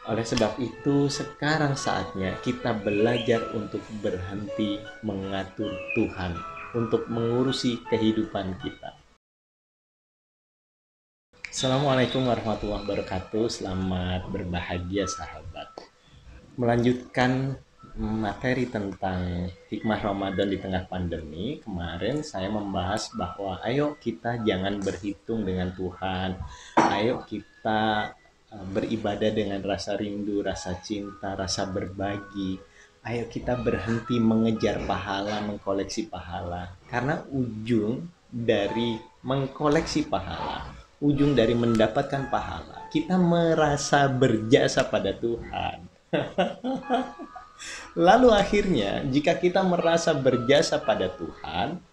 Oleh sebab itu, sekarang saatnya kita belajar untuk berhenti mengatur Tuhan, untuk mengurusi kehidupan kita. Assalamualaikum warahmatullahi wabarakatuh. Selamat berbahagia sahabat. Melanjutkan materi tentang hikmah Ramadan di tengah pandemi, kemarin saya membahas bahwa ayo kita jangan berhitung dengan Tuhan. Ayo kita beribadah dengan rasa rindu, rasa cinta, rasa berbagi. Ayo kita berhenti mengejar pahala, mengkoleksi pahala. Karena ujung dari mengkoleksi pahala, ujung dari mendapatkan pahala, kita merasa berjasa pada Tuhan. Lalu akhirnya, jika kita merasa berjasa pada Tuhan,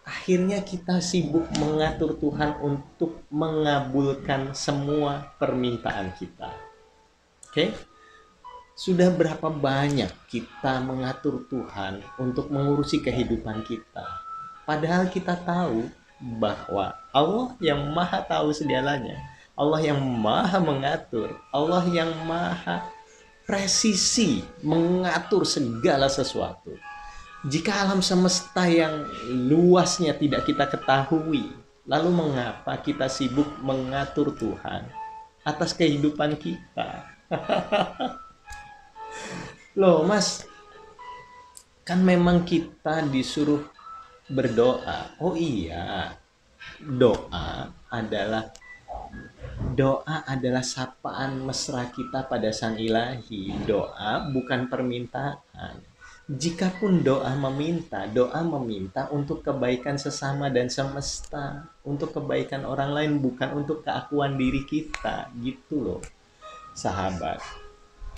akhirnya kita sibuk mengatur Tuhan untuk mengabulkan semua permintaan kita. Oke? Sudah berapa banyak kita mengatur Tuhan untuk mengurusi kehidupan kita? Padahal kita tahu bahwa Allah yang maha tahu segalanya, Allah yang maha mengatur, Allah yang maha presisi mengatur segala sesuatu. Jika alam semesta yang luasnya tidak kita ketahui, lalu mengapa kita sibuk mengatur Tuhan atas kehidupan kita? Loh mas, kan memang kita disuruh berdoa. Oh iya, doa adalah doa adalah sapaan mesra kita pada Sang Ilahi. Doa bukan permintaan. Jikapun doa meminta untuk kebaikan sesama dan semesta, untuk kebaikan orang lain, bukan untuk keakuan diri kita, gitu loh. Sahabat,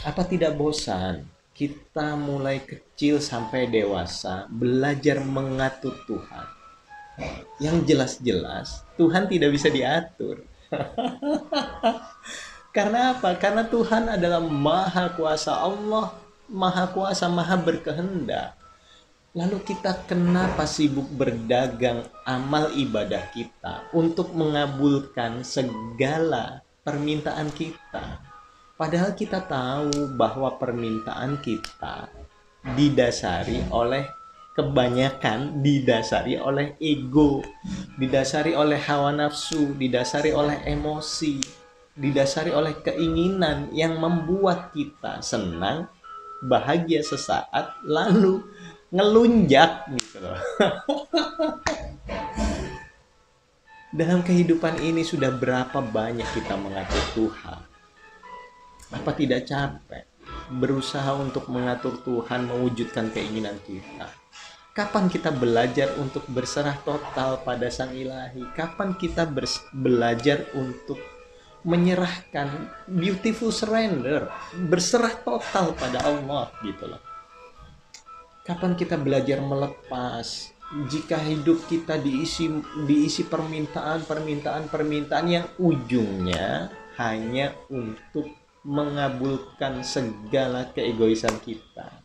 apa tidak bosan kita mulai kecil sampai dewasa belajar mengatur Tuhan? Yang jelas-jelas Tuhan tidak bisa diatur. Karena apa? Karena Tuhan adalah maha kuasa. Allah maha kuasa, maha berkehendak. Lalu kita kenapa sibuk berdagang amal ibadah kita untuk mengabulkan segala permintaan kita? Padahal kita tahu bahwa permintaan kita didasari oleh kebanyakan, didasari oleh ego, didasari oleh hawa nafsu, didasari oleh emosi, didasari oleh keinginan yang membuat kita senang, bahagia sesaat, lalu ngelunjak gitu loh. Dalam kehidupan ini sudah berapa banyak kita mengatur Tuhan? Apa tidak capek berusaha untuk mengatur Tuhan, mewujudkan keinginan kita? Kapan kita belajar untuk berserah total pada Sang Ilahi? Kapan kita belajar untuk menyerahkan, beautiful surrender, berserah total pada Allah gitu loh? Kapan kita belajar melepas? Jika hidup kita diisi permintaan yang ujungnya hanya untuk mengabulkan segala keegoisan kita.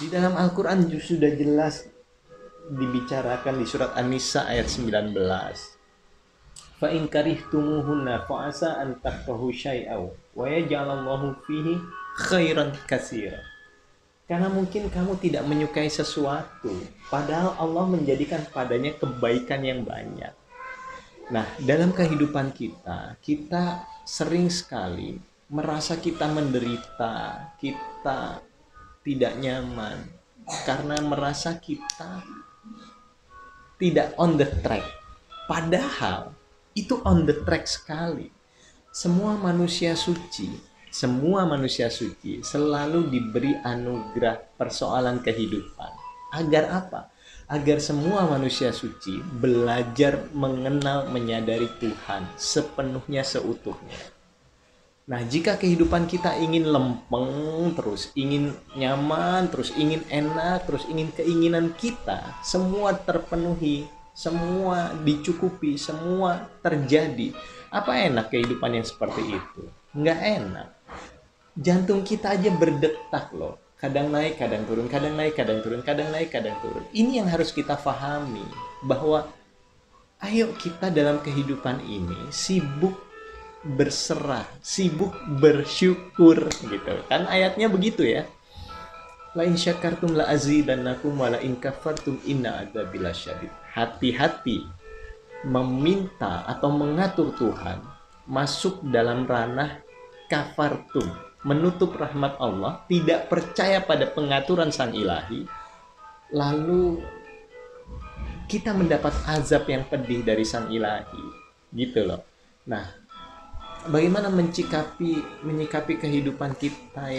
Di dalam Al-Quran sudah jelas dibicarakan di surat An-Nisa ayat 19. Fa in karihtumuhunna fa asa an takrahu syai'aw wa yaj'alallahu fihi khairan katsira. Karena mungkin kamu tidak menyukai sesuatu, padahal Allah menjadikan padanya kebaikan yang banyak. Nah, dalam kehidupan kita, kita sering sekali merasa kita menderita, kita tidak nyaman, karena merasa kita tidak on the track. Padahal itu on the track sekali. Semua manusia suci selalu diberi anugerah persoalan kehidupan. Agar apa? Agar semua manusia suci belajar mengenal, menyadari Tuhan sepenuhnya, seutuhnya. Nah, jika kehidupan kita ingin lempeng terus, ingin nyaman terus, ingin enak terus, ingin keinginan kita semua terpenuhi, semua dicukupi, semua terjadi, apa enak kehidupan yang seperti itu? Nggak enak. Jantung kita aja berdetak loh. Kadang naik, kadang turun, kadang naik, kadang turun, kadang naik, kadang turun. Ini yang harus kita pahami, bahwa ayo kita dalam kehidupan ini sibuk berserah, sibuk bersyukur gitu. Kan ayatnya begitu ya. La in syakartum la azidannakum wa la in kafartum inna adzabi lasyadid. Hati-hati meminta atau mengatur Tuhan masuk dalam ranah kafartum, menutup rahmat Allah, tidak percaya pada pengaturan sang ilahi, lalu kita mendapat azab yang pedih dari sang ilahi, gitu loh. Nah, bagaimana menyikapi kehidupan kita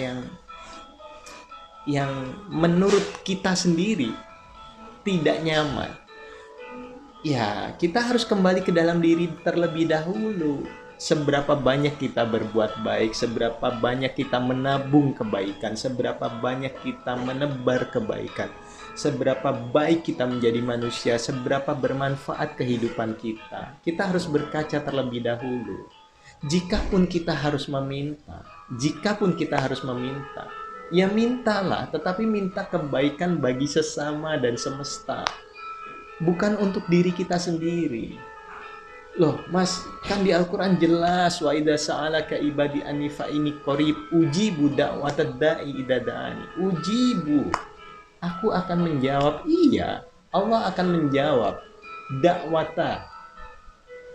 yang menurut kita sendiri tidak nyaman? Ya, kita harus kembali ke dalam diri terlebih dahulu. Seberapa banyak kita berbuat baik, seberapa banyak kita menabung kebaikan, seberapa banyak kita menebar kebaikan, seberapa baik kita menjadi manusia, seberapa bermanfaat kehidupan kita. Kita harus berkaca terlebih dahulu. Jikapun kita harus meminta, ya mintalah, tetapi minta kebaikan bagi sesama dan semesta. Bukan untuk diri kita sendiri. Loh, Mas, kan di Al-Qur'an jelas wa idza sa'alaka ibadi anni fa inni qarib ujibu da'watad da'i idza da'ani. Ujibu. Aku akan menjawab. Iya, Allah akan menjawab dakwata,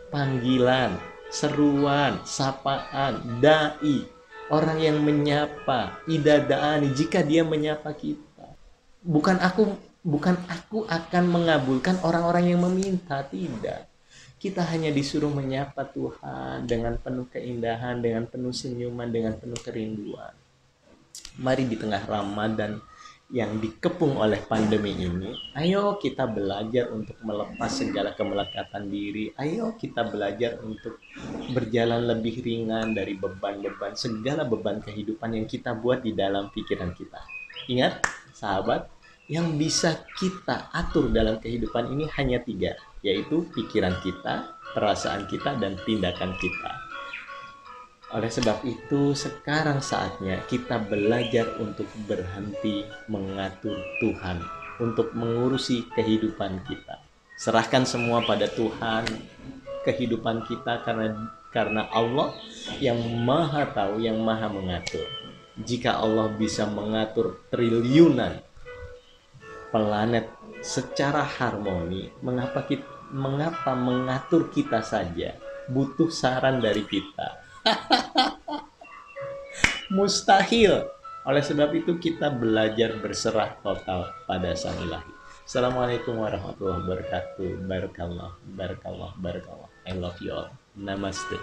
panggilan, seruan, sapaan, dai, orang yang menyapa, idza da'ani, jika dia menyapa kita. Bukan aku akan mengabulkan orang-orang yang meminta, tidak. Kita hanya disuruh menyapa Tuhan dengan penuh keindahan, dengan penuh senyuman, dengan penuh kerinduan. Mari di tengah Ramadan yang dikepung oleh pandemi ini, ayo kita belajar untuk melepas segala kemelekatan diri. Ayo kita belajar untuk berjalan lebih ringan dari beban-beban, segala beban kehidupan yang kita buat di dalam pikiran kita. Ingat, sahabat, yang bisa kita atur dalam kehidupan ini hanya 3, yaitu pikiran kita, perasaan kita, dan tindakan kita. Oleh sebab itu, sekarang saatnya kita belajar untuk berhenti mengatur Tuhan, untuk mengurusi kehidupan kita. Serahkan semua pada Tuhan, kehidupan kita, karena Allah yang maha tahu, yang maha mengatur. Jika Allah bisa mengatur triliunan planet secara harmoni, mengapa mengatur kita saja butuh saran dari kita? Mustahil. Oleh sebab itu kita belajar berserah total pada Sang Ilahi. Assalamualaikum warahmatullahi wabarakatuh. Barakallah, barakallah, barakallah. I love you all. Namaste.